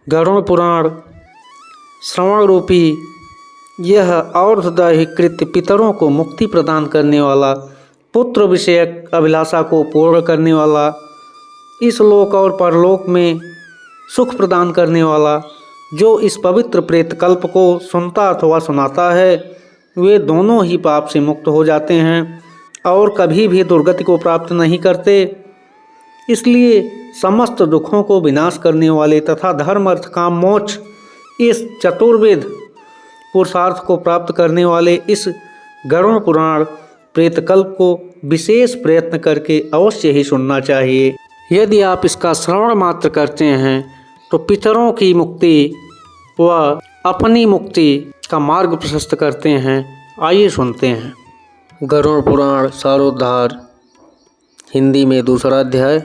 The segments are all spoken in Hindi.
गरुड़ पुराण श्रवण रूपी यह और्ध्वदैहिक कृत्य पितरों को मुक्ति प्रदान करने वाला, पुत्र विषयक अभिलाषा को पूर्ण करने वाला, इस लोक और परलोक में सुख प्रदान करने वाला, जो इस पवित्र प्रेत कल्प को सुनता अथवा सुनाता है वे दोनों ही पाप से मुक्त हो जाते हैं और कभी भी दुर्गति को प्राप्त नहीं करते। इसलिए समस्त दुखों को विनाश करने वाले तथा धर्म अर्थ काम मोक्ष इस चतुर्विध पुरुषार्थ को प्राप्त करने वाले इस गरुड़ पुराण प्रेतकल्प को विशेष प्रयत्न करके अवश्य ही सुनना चाहिए। यदि आप इसका श्रवण मात्र करते हैं तो पितरों की मुक्ति व अपनी मुक्ति का मार्ग प्रशस्त करते हैं। आइए सुनते हैं। गरुड़ पुराण सारोद्धार, हिंदी में दूसरा अध्याय।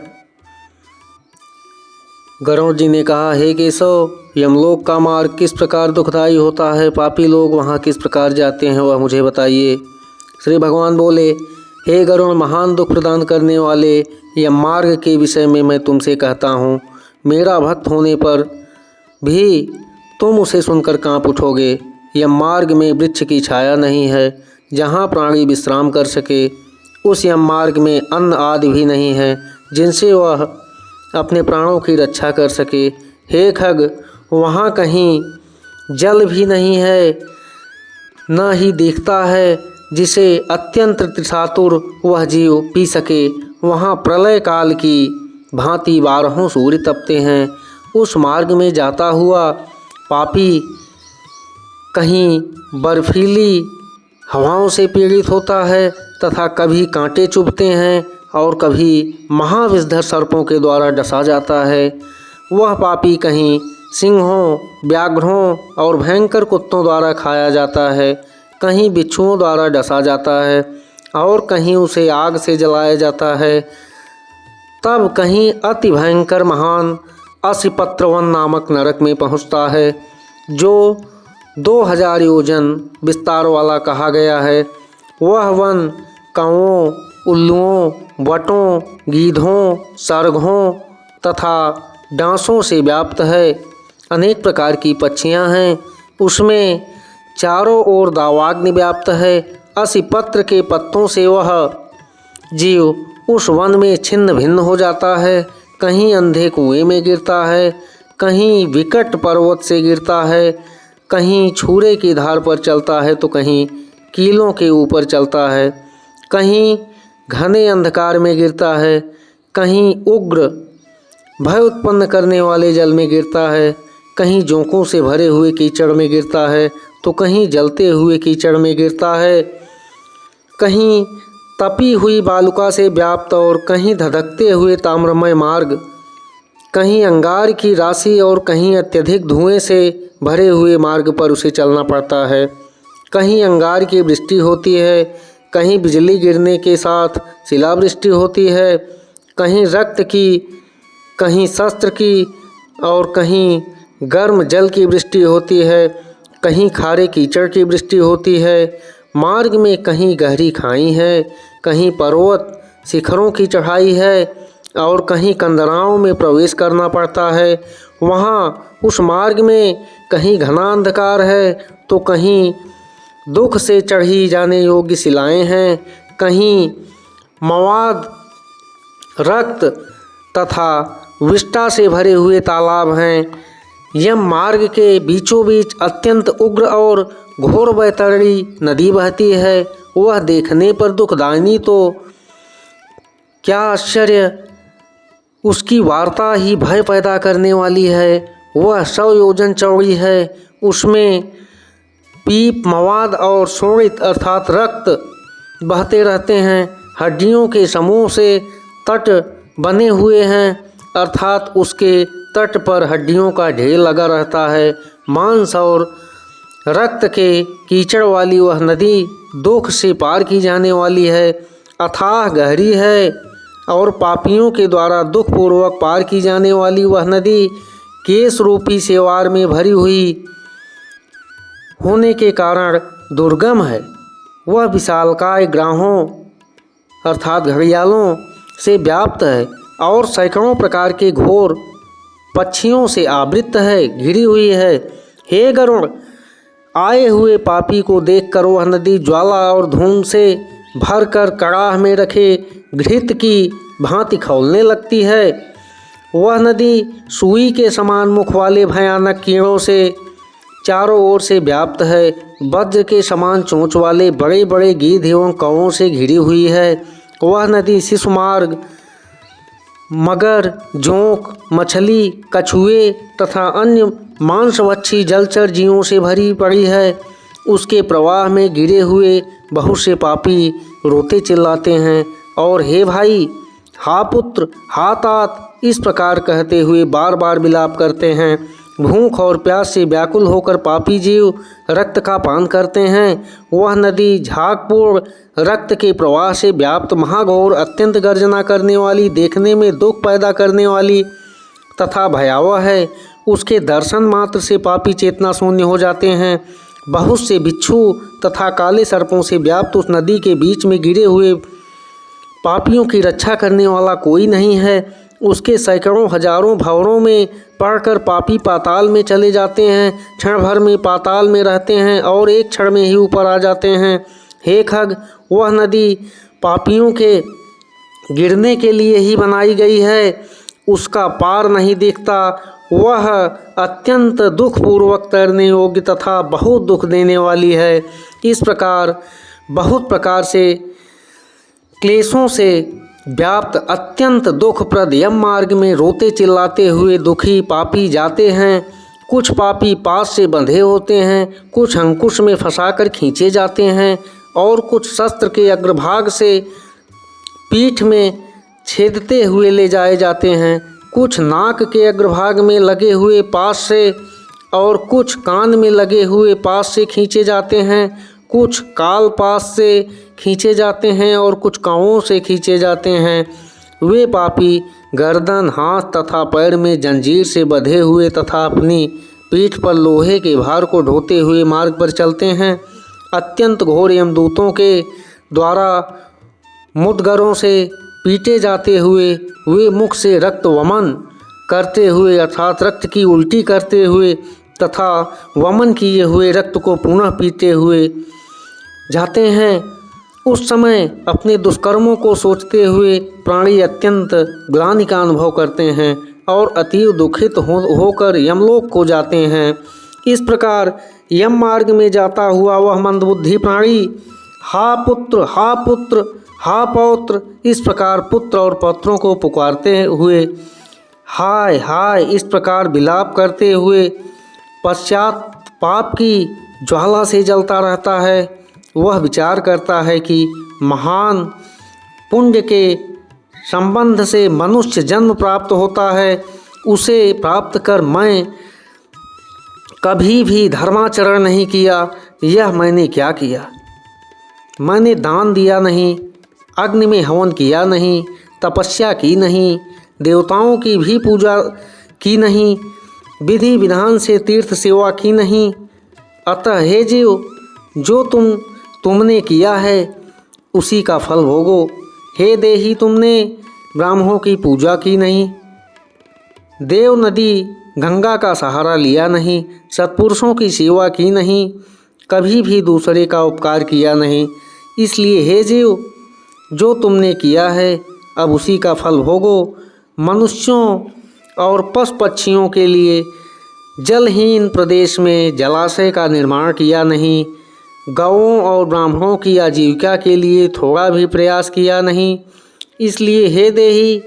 गरुड़ जी ने कहा, हे केशव, यमलोक का मार्ग किस प्रकार दुखदायी होता है, पापी लोग वहाँ किस प्रकार जाते हैं वह मुझे बताइए। श्री भगवान बोले, हे गरुड़, महान दुख प्रदान करने वाले यम मार्ग के विषय में मैं तुमसे कहता हूँ। मेरा भक्त होने पर भी तुम उसे सुनकर काँप उठोगे। यम मार्ग में वृक्ष की छाया नहीं है जहाँ प्राणी विश्राम कर सके। उस यम मार्ग में अन्न आदि भी नहीं है जिनसे वह अपने प्राणों की रक्षा कर सके। हे खग, वहाँ कहीं जल भी नहीं है, न ही दिखता है जिसे अत्यंत तृषातुर वह जीव पी सके। वहाँ प्रलय काल की भांति 12 सूर्य तपते हैं। उस मार्ग में जाता हुआ पापी कहीं बर्फीली हवाओं से पीड़ित होता है तथा कभी कांटे चुभते हैं और कभी महाविषधर सर्पों के द्वारा डसा जाता है। वह पापी कहीं सिंहों, व्याघ्रों और भयंकर कुत्तों द्वारा खाया जाता है, कहीं बिच्छुओं द्वारा डसा जाता है और कहीं उसे आग से जलाया जाता है। तब कहीं अति भयंकर महान असिपत्रवन नामक नरक में पहुँचता है, जो 2000 योजन विस्तार वाला कहा गया है। वह वन कौओं, उल्लुओं, वटों, गीधों, सरघों तथा डांसों से व्याप्त है। अनेक प्रकार की पक्षियां हैं। उसमें चारों ओर दावाग्नि व्याप्त है। असिपत्र के पत्तों से वह जीव उस वन में छिन्न भिन्न हो जाता है। कहीं अंधे कुएं में गिरता है, कहीं विकट पर्वत से गिरता है, कहीं छुरे की धार पर चलता है तो कहीं कीलों के ऊपर चलता है, कहीं घने अंधकार में गिरता है, कहीं उग्र भय उत्पन्न करने वाले जल में गिरता है, कहीं जोंकों से भरे हुए कीचड़ में गिरता है तो कहीं जलते हुए कीचड़ में गिरता है, कहीं तपी हुई बालुका से व्याप्त और कहीं धधकते हुए ताम्रमय मार्ग, कहीं अंगार की राशि और कहीं अत्यधिक धुएं से भरे हुए मार्ग पर उसे चलना पड़ता है। कहीं अंगार की वृष्टि होती है, कहीं बिजली गिरने के साथ शिलावृष्टि होती है, कहीं रक्त की, कहीं शस्त्र की और कहीं गर्म जल की वृष्टि होती है, कहीं खारे कीचड़ की वृष्टि होती है। मार्ग में कहीं गहरी खाई है, कहीं पर्वत शिखरों की चढ़ाई है और कहीं कंदराओं में प्रवेश करना पड़ता है। वहाँ उस मार्ग में कहीं घना अंधकार है तो कहीं दुख से चढ़ी जाने योग्य शिलाएं हैं, कहीं मवाद, रक्त तथा विष्ठा से भरे हुए तालाब हैं। यम मार्ग के बीचों बीच अत्यंत उग्र और घोर बैतरणी नदी बहती है। वह देखने पर दुखदायिनी तो क्या आश्चर्य, उसकी वार्ता ही भय पैदा करने वाली है। वह 100 योजन चौड़ी है। उसमें पीप, मवाद और शोणित अर्थात रक्त बहते रहते हैं। हड्डियों के समूह से तट बने हुए हैं अर्थात उसके तट पर हड्डियों का ढेर लगा रहता है। मांस और रक्त के कीचड़ वाली वह नदी दुख से पार की जाने वाली है। अथाह गहरी है और पापियों के द्वारा दुखपूर्वक पार की जाने वाली वह नदी केश रूपी सेवार में भरी हुई होने के कारण दुर्गम है। वह विशालकाय ग्राहों अर्थात घड़ियालों से व्याप्त है और सैकड़ों प्रकार के घोर पक्षियों से आवृत है, घिरी हुई है। हे गरुड़, आए हुए पापी को देखकर वह नदी ज्वाला और धूम से भरकर कड़ाह में रखे घृत की भांति खौलने लगती है। वह नदी सुई के समान मुख वाले भयानक कीड़ों से चारों ओर से व्याप्त है। वज्र के समान चोंच वाले बड़े बड़े गीध एवं कौवों से घिरी हुई है। वह नदी शिशुमार्ग, मगर, जोंक, मछली, कछुए तथा अन्य मांसभक्षी जलचर जीवों से भरी पड़ी है। उसके प्रवाह में गिरे हुए बहुत से पापी रोते चिल्लाते हैं और हे भाई, हा पुत्र, हा तात, इस प्रकार कहते हुए बार बार विलाप करते हैं। भूख और प्यास से व्याकुल होकर पापी जीव रक्त का पान करते हैं। वह नदी झागपूर्ण रक्त के प्रवाह से व्याप्त महाघोर, अत्यंत गर्जना करने वाली, देखने में दुख पैदा करने वाली तथा भयावह है। उसके दर्शन मात्र से पापी चेतना शून्य हो जाते हैं। बहुत से बिच्छू तथा काले सर्पों से व्याप्त उस नदी के बीच में गिरे हुए पापियों की रक्षा करने वाला कोई नहीं है। उसके सैकड़ों हजारों भंवरों में पड़कर पापी पाताल में चले जाते हैं। क्षण भर में पाताल में रहते हैं और एक क्षण में ही ऊपर आ जाते हैं। हे खग, वह नदी पापियों के गिरने के लिए ही बनाई गई है। उसका पार नहीं दिखता। वह अत्यंत दुखपूर्वक तैरने योग्य तथा बहुत दुख देने वाली है। इस प्रकार बहुत प्रकार से क्लेशों से व्याप्त अत्यंत दुखप्रद यम मार्ग में रोते चिल्लाते हुए दुखी पापी जाते हैं। कुछ पापी पास से बंधे होते हैं, कुछ अंकुश में फंसाकर खींचे जाते हैं और कुछ शस्त्र के अग्रभाग से पीठ में छेदते हुए ले जाए जाते हैं। कुछ नाक के अग्रभाग में लगे हुए पास से और कुछ कान में लगे हुए पास से खींचे जाते हैं। कुछ काल पास से खींचे जाते हैं और कुछ कांवों से खींचे जाते हैं। वे पापी गर्दन, हाथ तथा पैर में जंजीर से बंधे हुए तथा अपनी पीठ पर लोहे के भार को ढोते हुए मार्ग पर चलते हैं। अत्यंत घोर यमदूतों के द्वारा मुद्गरों से पीटे जाते हुए वे मुख से रक्त वमन करते हुए अर्थात रक्त की उल्टी करते हुए तथा वमन किए हुए रक्त को पुनः पीते हुए जाते हैं। उस समय अपने दुष्कर्मों को सोचते हुए प्राणी अत्यंत ग्लानि का अनुभव करते हैं और अतीव दुखित होकर यमलोक को जाते हैं। इस प्रकार यम मार्ग में जाता हुआ वह मंदबुद्धि प्राणी हा पुत्र, हा पुत्र, हा पौत्र, इस प्रकार पुत्र और पौत्रों को पुकारते हुए हाय हाय इस प्रकार विलाप करते हुए पश्चात पाप की ज्वाला से जलता रहता है। वह विचार करता है कि महान पुण्य के संबंध से मनुष्य जन्म प्राप्त होता है, उसे प्राप्त कर मैं कभी भी धर्माचरण नहीं किया। यह मैंने क्या किया? मैंने दान दिया नहीं, अग्नि में हवन किया नहीं, तपस्या की नहीं, देवताओं की भी पूजा की नहीं, विधि विधान से तीर्थ सेवा की नहीं। अतः हे जीव, जो तुमने किया है उसी का फल भोगो। हे देही, तुमने ब्राह्मणों की पूजा की नहीं, देव नदी गंगा का सहारा लिया नहीं, सत्पुरुषों की सेवा की नहीं, कभी भी दूसरे का उपकार किया नहीं। इसलिए हे जीव, जो तुमने किया है अब उसी का फल भोगो। मनुष्यों और पशु पक्षियों के लिए जलहीन प्रदेश में जलाशय का निर्माण किया नहीं, गौओं और ब्राह्मणों की आजीविका के लिए थोड़ा भी प्रयास किया नहीं। इसलिए हे देही,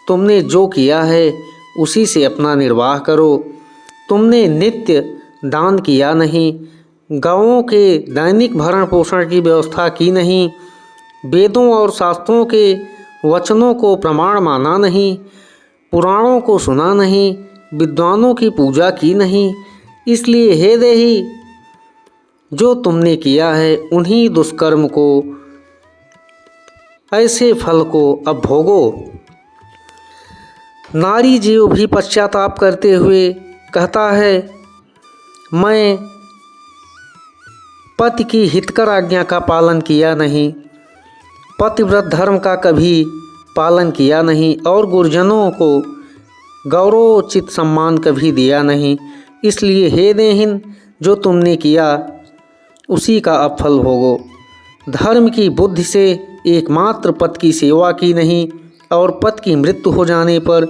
तुमने जो किया है उसी से अपना निर्वाह करो। तुमने नित्य दान किया नहीं, गौओं के दैनिक भरण पोषण की व्यवस्था की नहीं, वेदों और शास्त्रों के वचनों को प्रमाण माना नहीं, पुराणों को सुना नहीं, विद्वानों की पूजा की नहीं। इसलिए हे देही, जो तुमने किया है उन्हीं दुष्कर्म को, ऐसे फल को अब भोगो। नारी जीव भी पश्चाताप करते हुए कहता है, मैं पति की हितकर आज्ञा का पालन किया नहीं, पतिव्रत धर्म का कभी पालन किया नहीं और गुरुजनों को गौरवोचित सम्मान कभी दिया नहीं। इसलिए हे देहिन, जो तुमने किया उसी का अब फल भोगो। धर्म की बुद्धि से एकमात्र पति की सेवा की नहीं और पति की मृत्यु हो जाने पर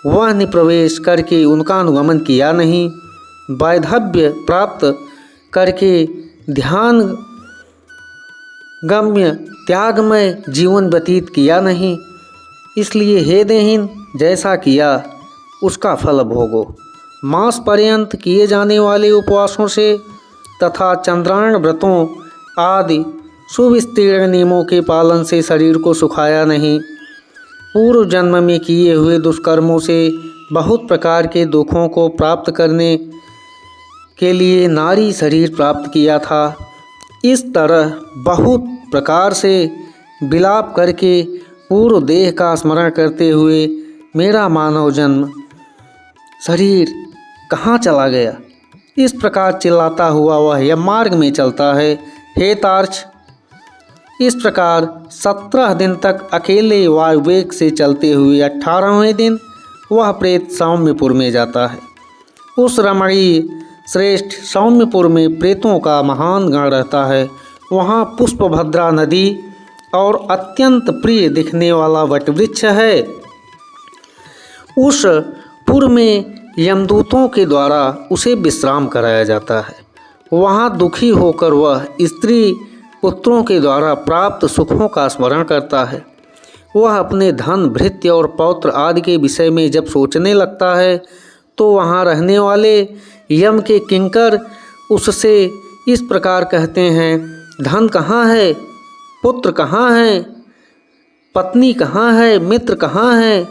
वह निप्रवेश करके उनका अनुगमन किया नहीं। वैधव्य प्राप्त करके ध्यान गम्य त्यागमय जीवन व्यतीत किया नहीं। इसलिए हे देहिन, जैसा किया उसका फल भोगो। मास पर्यंत किए जाने वाले उपवासों से तथा चंद्रायण व्रतों आदि सुविस्तीर्ण नियमों के पालन से शरीर को सुखाया नहीं। पूर्व जन्म में किए हुए दुष्कर्मों से बहुत प्रकार के दुखों को प्राप्त करने के लिए नारी शरीर प्राप्त किया था। इस तरह बहुत प्रकार से विलाप करके पूर्व देह का स्मरण करते हुए मेरा मानव जन्म शरीर कहाँ चला गया, इस प्रकार चिल्लाता हुआ वह यम मार्ग में चलता है। हे तार्क्ष, इस प्रकार 17 दिन तक अकेले वायुवेग से चलते हुए 18वें दिन वह प्रेत सौम्यपुर में जाता है। उस रमणीय श्रेष्ठ सौम्यपुर में प्रेतों का महान गण रहता है। वहाँ पुष्पभद्रा नदी और अत्यंत प्रिय दिखने वाला वटवृक्ष है। उस पुर में यमदूतों के द्वारा उसे विश्राम कराया जाता है। वहाँ दुखी होकर वह स्त्री पुत्रों के द्वारा प्राप्त सुखों का स्मरण करता है। वह अपने धन भृत्य और पौत्र आदि के विषय में जब सोचने लगता है तो वहाँ रहने वाले यम के किंकर उससे इस प्रकार कहते हैं, धन कहाँ है, पुत्र कहाँ है, पत्नी कहाँ है, मित्र कहाँ है,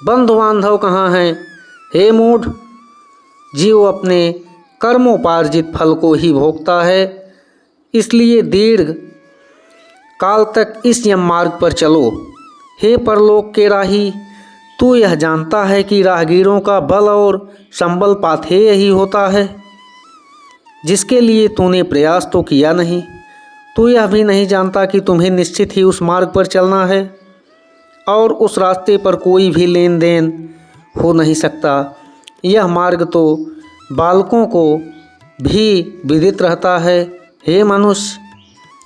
बंधु बांधव कहाँ हैं। हे मूढ़, जीव अपने कर्मोपार्जित फल को ही भोगता है। इसलिए दीर्घ काल तक इस यम मार्ग पर चलो। हे परलोक के राही, तू यह जानता है कि राहगीरों का बल और संबल पाथेय ही होता है, जिसके लिए तूने प्रयास तो किया नहीं। तू यह भी नहीं जानता कि तुम्हें निश्चित ही उस मार्ग पर चलना है और उस रास्ते पर कोई भी लेन देन हो नहीं सकता। यह मार्ग तो बालकों को भी विदित रहता है। हे मनुष्य,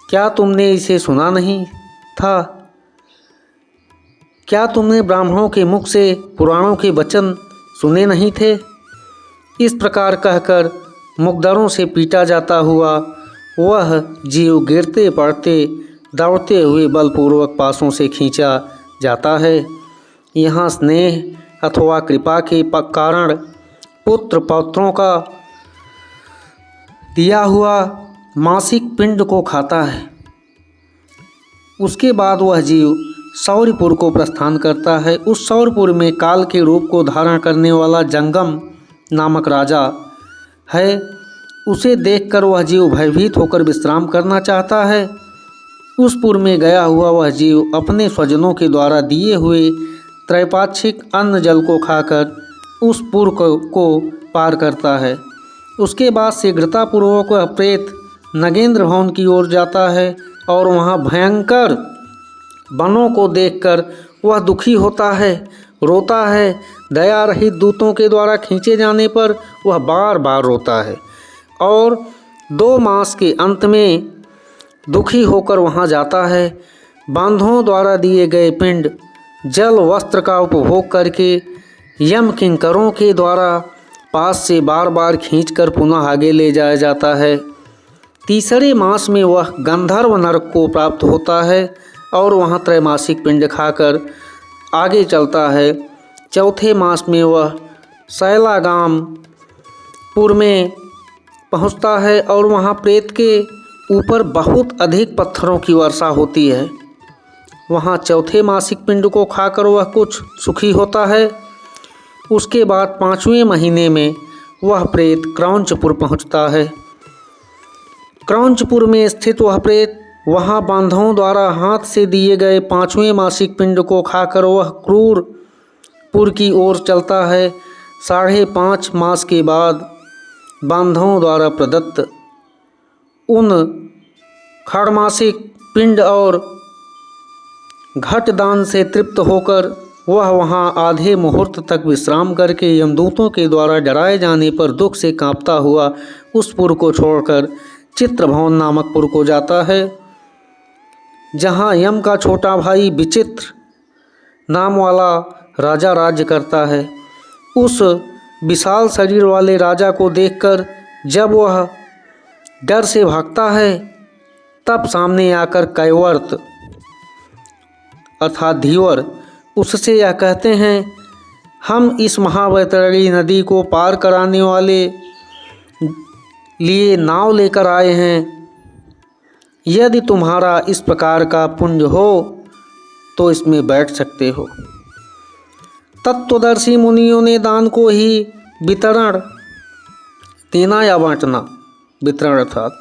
क्या तुमने इसे सुना नहीं था? क्या तुमने ब्राह्मणों के मुख से पुराणों के वचन सुने नहीं थे? इस प्रकार कहकर मुकदरों से पीटा जाता हुआ वह जीव गिरते पड़ते दौड़ते हुए बलपूर्वक पासों से खींचा जाता है। यहाँ स्नेह अथवा कृपा के कारण पुत्र पौत्रों का दिया हुआ मासिक पिंड को खाता है। उसके बाद वह जीव सौरपुर को प्रस्थान करता है। उस सौरपुर में काल के रूप को धारण करने वाला जंगम नामक राजा है। उसे देखकर वह जीव भयभीत होकर विश्राम करना चाहता है। उस पुर में गया हुआ वह जीव अपने स्वजनों के द्वारा दिए हुए त्रैपाक्षिक अन्न जल को खाकर उस पुर को पार करता है। उसके बाद शीघ्रतापूर्वक वह प्रेत नगेंद्र भवन की ओर जाता है और वहाँ भयंकर वनों को देखकर वह दुखी होता है, रोता है। दया रहित दूतों के द्वारा खींचे जाने पर वह बार बार रोता है और 2 मास के अंत में दुखी होकर वहाँ जाता है। बांधों द्वारा दिए गए पिंड जल वस्त्र का उपभोग करके यम किंकरों के द्वारा पास से बार बार खींचकर पुनः आगे ले जाया जाता है। तीसरे मास में वह गंधर्व नरक को प्राप्त होता है और वहाँ त्रैमासिक पिंड खाकर आगे चलता है। चौथे मास में वह शैलागामपुर में पहुँचता है और वहाँ प्रेत के ऊपर बहुत अधिक पत्थरों की वर्षा होती है। वहाँ चौथे मासिक पिंड को खाकर वह कुछ सुखी होता है। उसके बाद 5वें महीने में वह प्रेत क्रौंचपुर पहुँचता है। क्रौंचपुर में स्थित वह प्रेत वहाँ बांधवों द्वारा हाथ से दिए गए 5वें मासिक पिंड को खाकर वह क्रूरपुर की ओर चलता है। 5.5 मास के बाद बांधवों द्वारा प्रदत्त उन खड़मासिक पिंड और घट दान से तृप्त होकर वह वहाँ आधे मुहूर्त तक विश्राम करके यमदूतों के द्वारा डराए जाने पर दुख से कांपता हुआ उस पुर को छोड़कर चित्रभवन नामक पुर को जाता है, जहाँ यम का छोटा भाई विचित्र नाम वाला राजा राज्य करता है। उस विशाल शरीर वाले राजा को देखकर जब वह डर से भागता है, तब सामने आकर कैवर्त अर्थात धीवर उससे यह कहते हैं, हम इस महावैतरणी नदी को पार कराने वाले लिए नाव लेकर आए हैं। यदि तुम्हारा इस प्रकार का पुण्य हो तो इसमें बैठ सकते हो। तत्वदर्शी मुनियों ने दान को ही वितरण देना या बांटना, वितरण अर्थात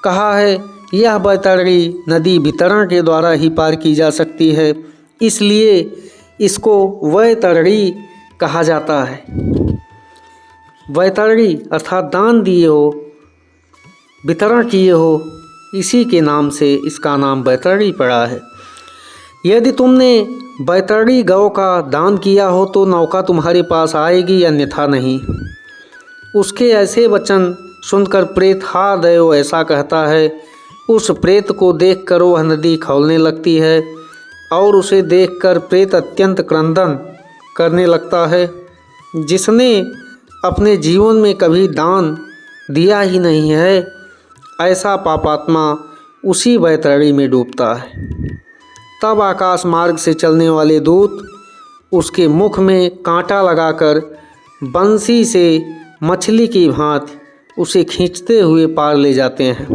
कहा है। यह वैतरणी नदी वितरण के द्वारा ही पार की जा सकती है, इसलिए इसको वैतरणी कहा जाता है। वैतरणी अर्थात दान दिए हो, वितरण किए हो, इसी के नाम से इसका नाम वैतरणी पड़ा है। यदि तुमने वैतरणी गौ का दान किया हो तो नौका तुम्हारे पास आएगी, अन्यथा नहीं। उसके ऐसे वचन सुनकर प्रेत हा देव ऐसा कहता है। उस प्रेत को देखकर वह नदी खौलने लगती है और उसे देखकर प्रेत अत्यंत क्रंदन करने लगता है। जिसने अपने जीवन में कभी दान दिया ही नहीं है, ऐसा पापात्मा उसी वैतरणी में डूबता है। तब आकाश मार्ग से चलने वाले दूत उसके मुख में कांटा लगाकर बंसी से मछली की भांति उसे खींचते हुए पार ले जाते हैं।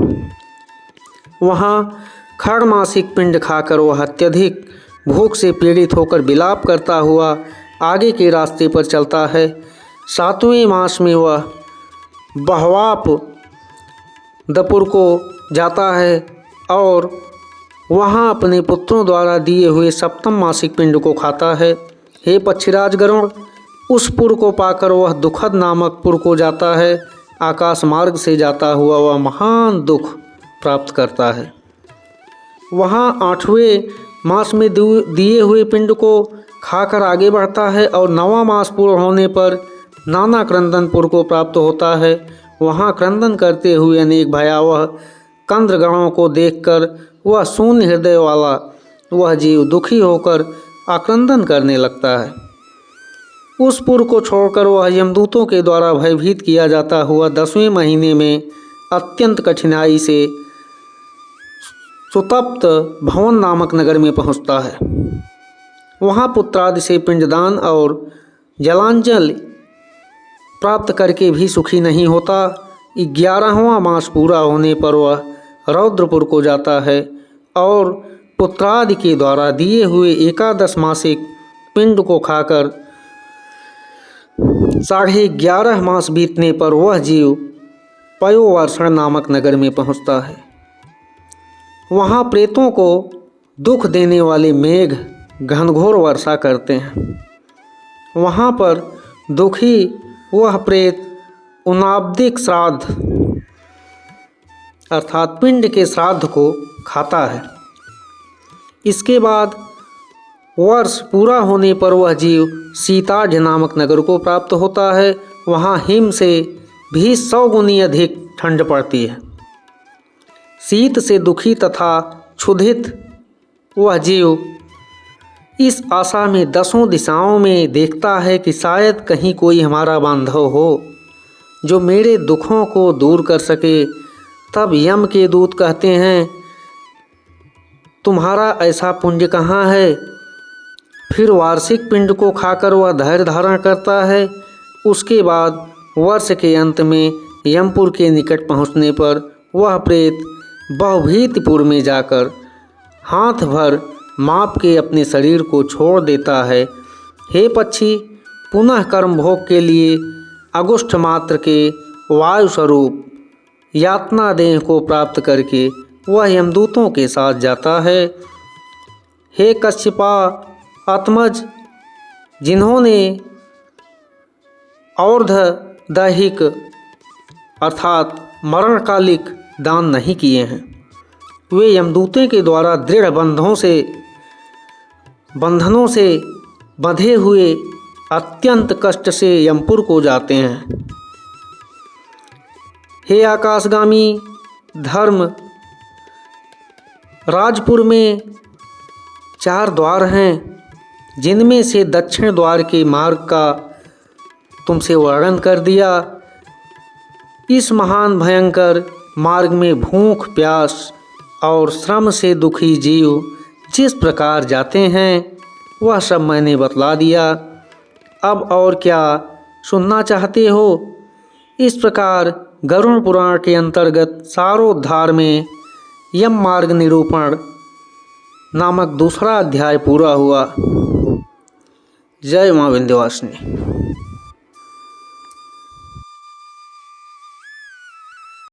वहाँ खड़मासिक पिंड खाकर वह अत्यधिक भूख से पीड़ित होकर विलाप करता हुआ आगे के रास्ते पर चलता है। 7वें मास में वह बहवाप दपुर को जाता है और वहाँ अपने पुत्रों द्वारा दिए हुए 7वें मासिक पिंड को खाता है। हे पक्षीराज गरुड़, उस पुर को पाकर वह दुखद नामक पुर को जाता है। आकाश मार्ग से जाता हुआ वह महान दुख प्राप्त करता है। वहाँ 8वें मास में दिए हुए पिंड को खाकर आगे बढ़ता है और 9वां मास पूर्ण होने पर नाना क्रंदनपुर को प्राप्त होता है। वहाँ क्रंदन करते हुए अनेक भयावह कंदगणों को देखकर वह शून्य हृदय वाला वह जीव दुखी होकर आक्रंदन करने लगता है। उस पुर को छोड़कर वह यमदूतों के द्वारा भयभीत किया जाता हुआ 10वें महीने में अत्यंत कठिनाई से सुतप्त भवन नामक नगर में पहुंचता है। वहां पुत्रादि से पिंडदान और जलांजलि प्राप्त करके भी सुखी नहीं होता। 11वां मास पूरा होने पर वह रौद्रपुर को जाता है और पुत्रादि के द्वारा दिए हुए 11 मासिक पिंड को खाकर 11.5 मास बीतने पर वह जीव पयोवर्षण नामक नगर में पहुंचता है। वहाँ प्रेतों को दुख देने वाले मेघ घनघोर वर्षा करते हैं। वहाँ पर दुखी वह प्रेत उनाब्दिक श्राद्ध अर्थात पिंड के श्राद्ध को खाता है। इसके बाद वर्ष पूरा होने पर वह जीव सीताढ़ नामक नगर को प्राप्त होता है। वहाँ हिम से भी 100 गुनी अधिक ठंड पड़ती है। शीत से दुखी तथा क्षुधित वह जीव इस आशा में 10 दिशाओं में देखता है कि शायद कहीं कोई हमारा बांधव हो जो मेरे दुखों को दूर कर सके। तब यम के दूत कहते हैं, तुम्हारा ऐसा पुण्य कहाँ है? फिर वार्षिक पिंड को खाकर वह धैर्य धारण करता है। उसके बाद वर्ष के अंत में यमपुर के निकट पहुँचने पर वह प्रेत बहुभीतपुर में जाकर हाथ भर माप के अपने शरीर को छोड़ देता है। हे पक्षी, पुनः कर्म भोग के लिए अगुष्ठ मात्र के वायु स्वरूप यातना देह को प्राप्त करके वह यमदूतों के साथ जाता है। हे कश्यपा आत्मज, जिन्होंने और्ध दैहिक अर्थात मरणकालिक दान नहीं किए हैं, वे यमदूतों के द्वारा दृढ़ बंधनों से बंधे हुए अत्यंत कष्ट से यमपुर को जाते हैं। हे आकाशगामी धर्म, राजपुर में 4 द्वार हैं, जिनमें से दक्षिण द्वार के मार्ग का तुमसे वर्णन कर दिया। इस महान भयंकर मार्ग में भूख प्यास और श्रम से दुखी जीव जिस प्रकार जाते हैं वह सब मैंने बतला दिया। अब और क्या सुनना चाहते हो? इस प्रकार गरुड़ पुराण के अंतर्गत सारोद्धार में यम मार्ग निरूपण नामक दूसरा अध्याय पूरा हुआ। जय मां विंध्यवासिनी।